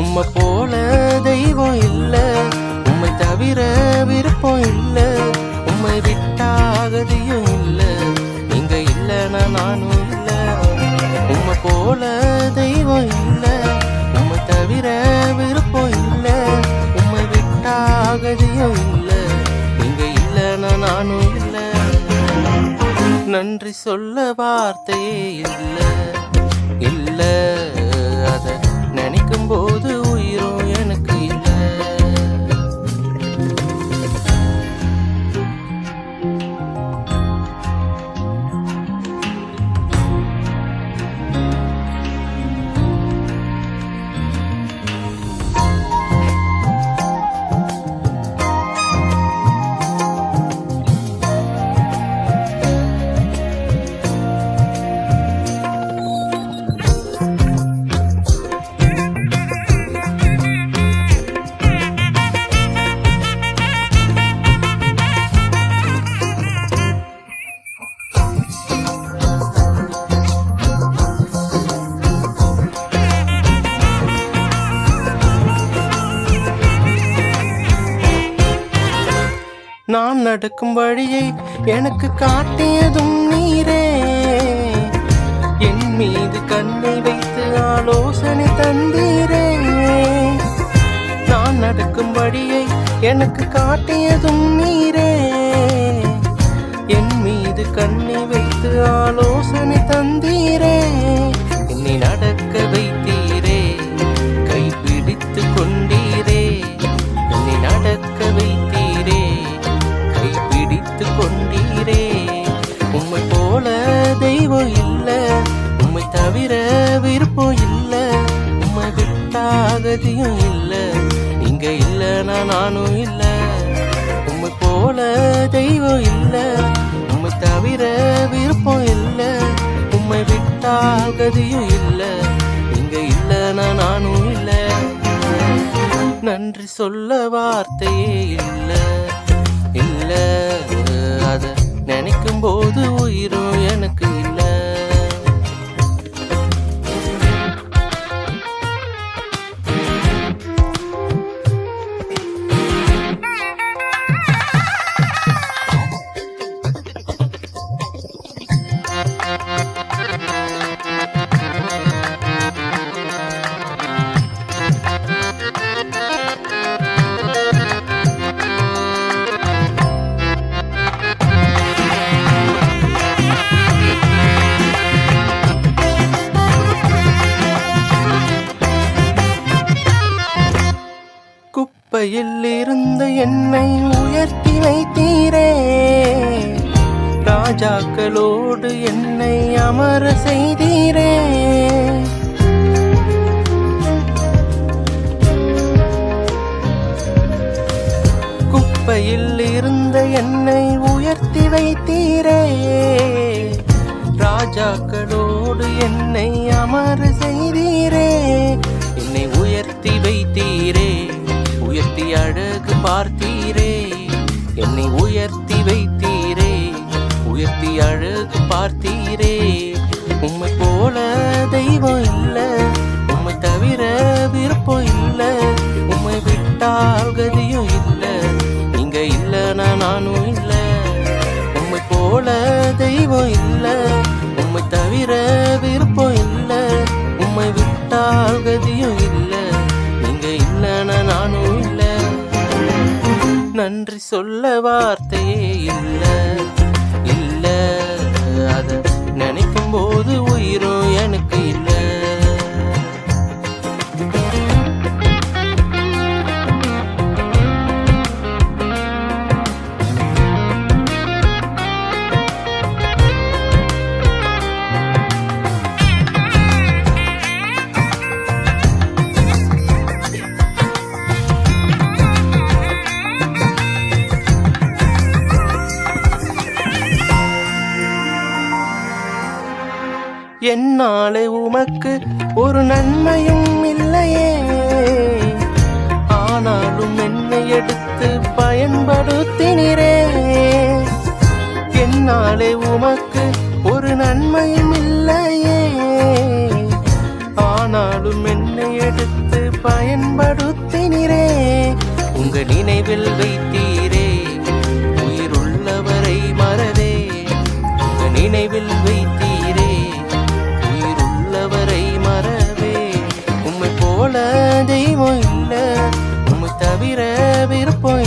உம்மை போல தெய்வம் இல்ல, உம்மை தவிர விருப்பம் இல்ல, உம்மை விட்டாகதியும் இல்ல, நீங்க இல்லைன்னா நானும் இல்ல. உம்மை போல தெய்வம் இல்ல, உம்மை தவிர விருப்பம் இல்ல, உம்மை விட்டாகதியும் இல்ல, நீங்க இல்லைன்னா நானும் இல்ல. நன்றி சொல்ல வார்த்தையே இல்ல இல்ல, அத நினைக்கும் போது உயிரும் எனக்கு இல்ல. நான் நடக்கும் வழியை எனக்கு காட்டியதும் நீரே, என் மீது கண்ணை வைத்து ஆலோசனை தந்தீரே. நான் நடக்கும் வழியை எனக்கு காட்டியதும் நீரே, என் மீது கண்ணை வைத்து ஆலோசனை தந்தீரே. என்னை நடக்க வைத்தீரே, கைப்பிடித்து கொண்டீரே, என்னை நடக்க வைத்தீரே, கைப்பிடித்து கொண்டீரே. உம்மை போல தெய்வம் இல்ல, உம்மை தவிர விருப்பம் இல்ல, உம்மை விட்டாகதியும் இல்ல, நீங்க இல்லைன்னா நானும் இல்ல. உம்மை போல தெய்வம் இல்ல, உம்மை தவிர விருப்பம் இல்ல, உம்மை விட்டாகதியும் இல்ல, நீங்க இல்லைன்னா நானும் இல்ல. நன்றி சொல்ல வார்த்தையே இல்ல இல்ல, அத நினைக்கும் போது உயிரும் எனக்கு இல்ல. குப்பையில் இருந்த என்னை உயர்த்தி வைத்தீரே, ராஜாக்களோடு என்னை அமர செய்தீரே. குப்பையில் இருந்த என்னை உயர்த்தி வைத்தீரே, ராஜாக்களோடு என்னை அமர செய்தீரே. என்னை உயர்த்தி வைத்தீரே, உயர்த்தி அழகு பார்த்தீரே, என்னை உயர்த்தி வைத்தீரே, உயர்த்தி அழகு பார்த்தீரே. உம்மை போல தெய்வம் இல்ல, உம்மை தவிர விருப்பம் இல்ல, உம்மை விட்டால் கதியும் இல்ல, நீங்க இல்லைன்னா நானும் இல்ல. உம்மை போல தெய்வம் இல்ல, உம்மை தவிர விருப்பம் இல்ல, உம்மை விட்டால் கதியும் இல்ல, நீங்க இல்லைன்னா நானும் இல்ல. நன்றி சொல்ல வார்த்தையே இல்ல இல்ல, அத நினைக்கும் போது உயிரும் எனக்கு இல்ல. என்னாலே உமக்கு ஒரு நன்மையும் இல்லையே, ஆனாலும் என்னை எடுத்து பயன்படுத்தினரே. என்னாலே உமக்கு ஒரு நன்மையும் இல்லையே, ஆனாலும் என்னை எடுத்து பயன்படுத்தினீரே. உங்க நினைவில் வைத்தீரே உயிருள்ளவரை மறவே. உங்க நினைவில் வைத்தீரே உயிருள்ளவரை மறவே. உம்மை போல தெய்வம் இல்ல, உம்மை தவிர விருப்பம்